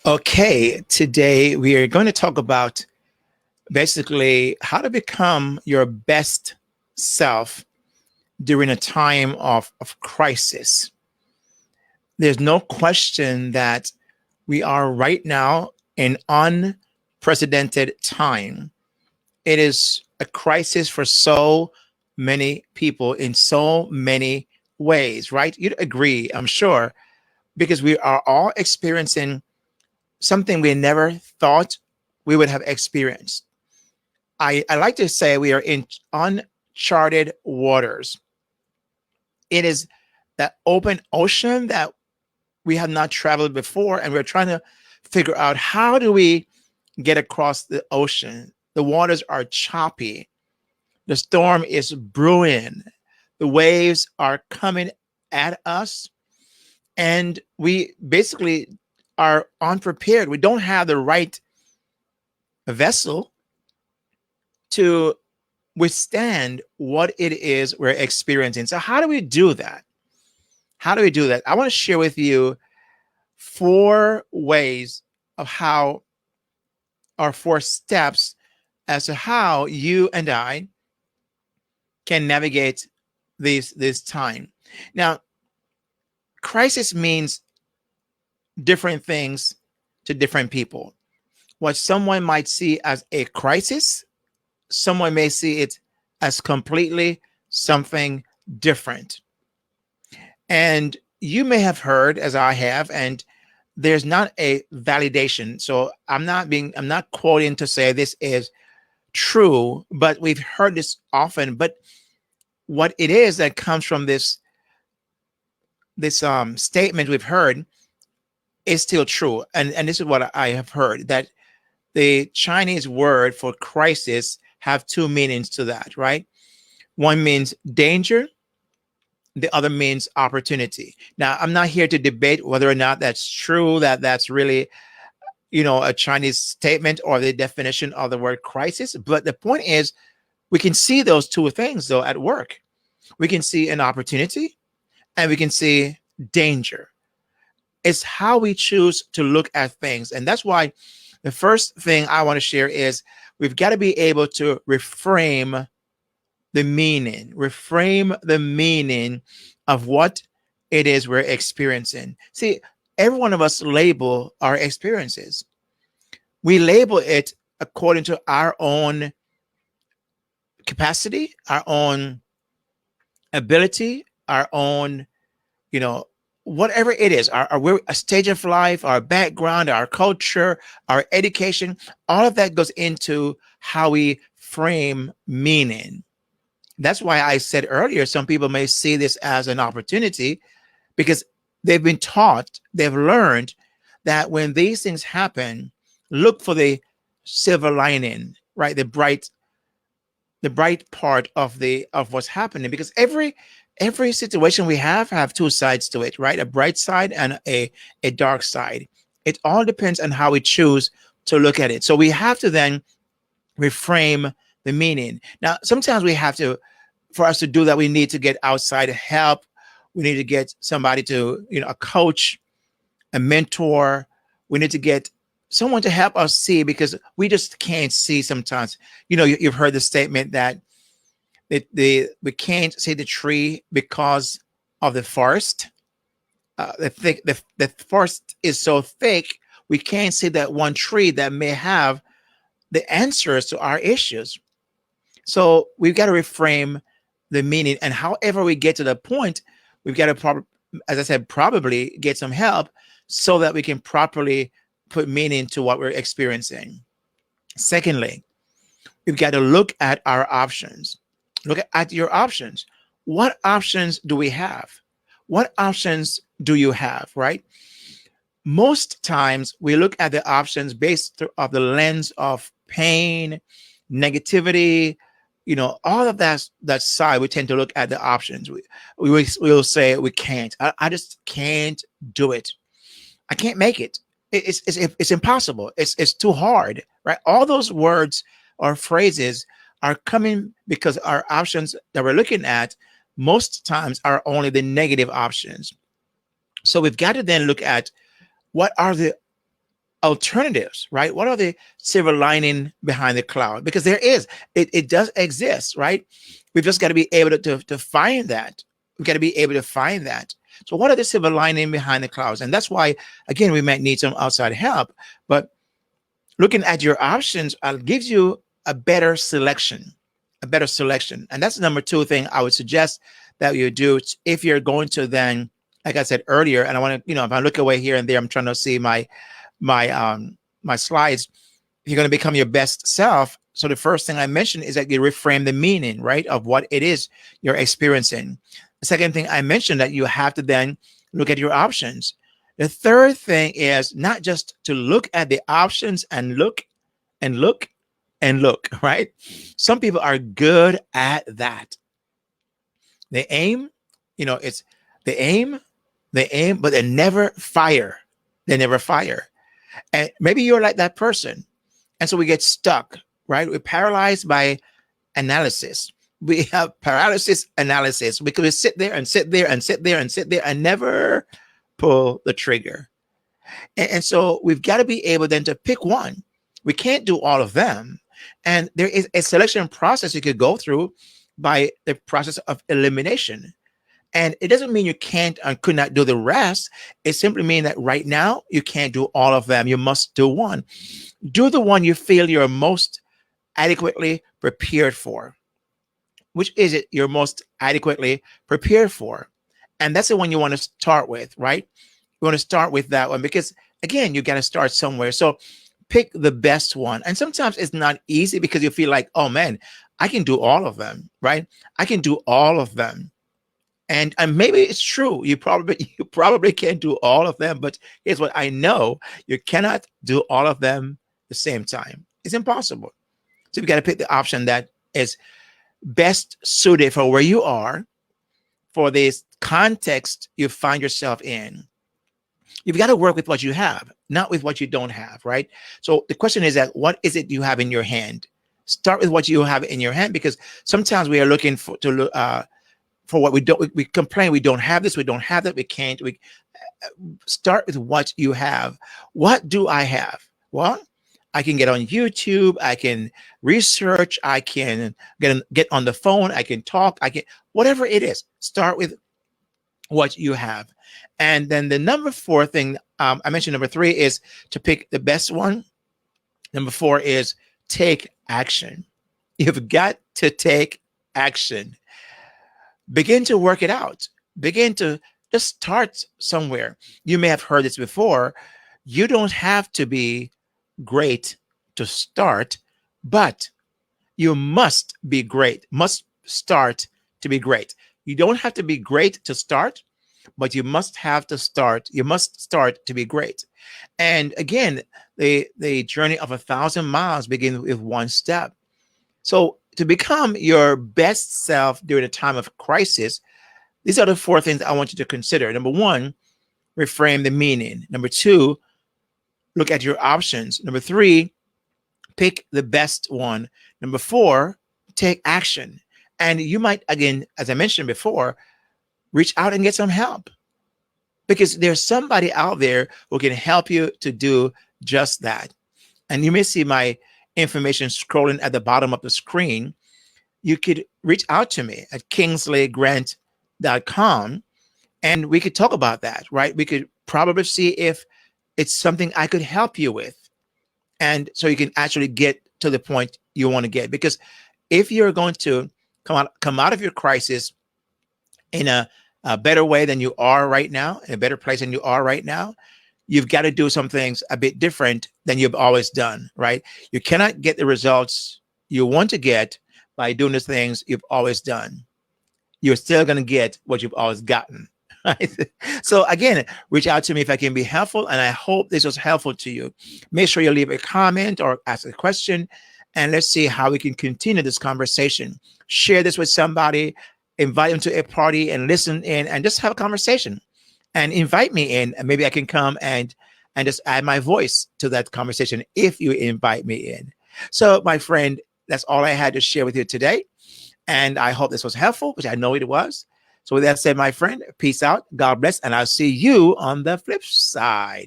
Okay, today we are going to talk about basically how to become your best self during a time of crisis. There's no question that we are right now in unprecedented time. It is a crisis for so many people in so many ways, right? You'd agree, I'm sure, because we are all experiencing something we never thought we would have experienced. I like to say we are in uncharted waters. It is that open ocean that we have not traveled before, and we're trying to figure out how do we get across the ocean. The waters are choppy. The storm is brewing. The waves are coming at us, and we basically are unprepared. We don't have the right vessel to withstand what it is we're experiencing. So, how do we do that? How do we do that? I want to share with you four ways of how, or four steps as to how you and I can navigate this time. Now, crisis means different things to different people. What someone might see as a crisis, someone may see it as completely something different. And you may have heard, as I have, and there's not a validation. So I'm not quoting to say this is true, but we've heard this often. But what it is that comes from this statement we've heard is still true. And this is what I have heard, that the Chinese word for crisis have two meanings to that, right? One means danger, the other means opportunity. Now, I'm not here to debate whether or not that's true, that that's really, a Chinese statement or the definition of the word crisis. But the point is, we can see those two things though at work. We can see an opportunity and we can see danger. It's how we choose to look at things. And that's why the first thing I want to share is we've got to be able to reframe the meaning of what it is we're experiencing. See, every one of us label our experiences. We label it according to our own capacity, our own ability, our own, you know, whatever it is, our a stage of life, our background, our culture, our education, all of that goes into how we frame meaning. That's why I said earlier, some people may see this as an opportunity because they've been taught, they've learned that when these things happen, look for the silver lining, right? The bright part of what's happening, because every situation we have two sides to it, right? A bright side and a dark side. It all depends on how we choose to look at it. So we have to then reframe the meaning. Now, sometimes we have to, for us to do that, we need to get outside help. We need to get somebody to, a coach, a mentor. We need to get someone to help us see, because we just can't see sometimes. You've heard the statement that we can't see the tree because of the forest. The forest is so thick, we can't see that one tree that may have the answers to our issues. So we've got to reframe the meaning. And however we get to the point, we've got to, as I said, probably get some help so that we can properly put meaning to what we're experiencing. Secondly, we've got to look at our options. Look at your options. What options do we have? What options do you have, right? Most times we look at the options based of the lens of pain, negativity, all of that side. We tend to look at the options. We'll say we can't. I just can't do it. I can't make it. It's impossible. It's too hard, right? All those words or phrases are coming because our options that we're looking at most times are only the negative options. So we've got to then look at what are the alternatives, right? What are the silver lining behind the cloud? Because there is, it does exist, right? We've just got to be able to find that. We've got to be able to find that. So what are the silver lining behind the clouds? And that's why, again, we might need some outside help. But looking at your options gives you a better selection, a better selection. And that's the number two thing I would suggest that you do if you're going to then, like I said earlier, and I want to, if I look away here and there, I'm trying to see my slides. If you're going to become your best self, so the first thing I mentioned is that you reframe the meaning, right, of what it is you're experiencing. The second thing I mentioned that you have to then look at your options. The third thing is not just to look at the options and look and look and look, right? Some people are good at that. They aim, it's they aim, but they never fire. They never fire. And maybe you're like that person. And so we get stuck, right? We're paralyzed by analysis. We have paralysis analysis because we sit there and sit there and sit there and sit there and never pull the trigger. And so we've got to be able then to pick one. We can't do all of them. And there is a selection process you could go through by the process of elimination. And it doesn't mean you can't and could not do the rest. It simply means that right now you can't do all of them. You must do one. Do the one you feel you're most adequately prepared for. Which is it you're most adequately prepared for? And that's the one you want to start with, right? You want to start with that one because, again, you got to start somewhere. So pick the best one. And sometimes it's not easy because you feel like, oh, man, I can do all of them, right? I can do all of them. And maybe it's true. You probably can't do all of them. But here's what I know. You cannot do all of them at the same time. It's impossible. So you got to pick the option that is best suited for where you are, for this context you find yourself in. You've got to work with what you have, not with what you don't have, right? So the question is that what is it you have in your hand? Start with what you have in your hand, because sometimes we are looking for what we don't. We complain we don't have this, we don't have that, we can't. We start with what you have. What do I have? Well, I can get on YouTube, I can research, I can get on the phone, I can talk, I can, whatever it is, start with what you have. And then the number four thing, I mentioned number three is to pick the best one. Number four is take action. You've got to take action. Begin to work it out. Begin to just start somewhere. You may have heard this before. You don't have to be great to start, but you must be great, must start to be great. You don't have to be great to start, but you must have to start. You must start to be great. And again, the journey of 1,000 miles begins with one step. So to become your best self during a time of crisis, these are the four things I want you to consider. Number one, reframe the meaning. Number two, look at your options. Number three, pick the best one. Number four, take action. And you might, again, as I mentioned before, reach out and get some help, because there's somebody out there who can help you to do just that. And you may see my information scrolling at the bottom of the screen. You could reach out to me at kingsleygrant.com and we could talk about that, right? We could probably see if it's something I could help you with. And so you can actually get to the point you want to get. Because if you're going to come out of your crisis in a better way than you are right now, in a better place than you are right now, you've got to do some things a bit different than you've always done, right? You cannot get the results you want to get by doing the things you've always done. You're still going to get what you've always gotten. Right? So again, reach out to me if I can be helpful, and I hope this was helpful to you. Make sure you leave a comment or ask a question, and let's see how we can continue this conversation. Share this with somebody, invite them to a party and listen in and just have a conversation, and invite me in, and maybe I can come and just add my voice to that conversation if you invite me in. So my friend, that's all I had to share with you today. And I hope this was helpful, which I know it was. So with that said, my friend, peace out, God bless, and I'll see you on the flip side.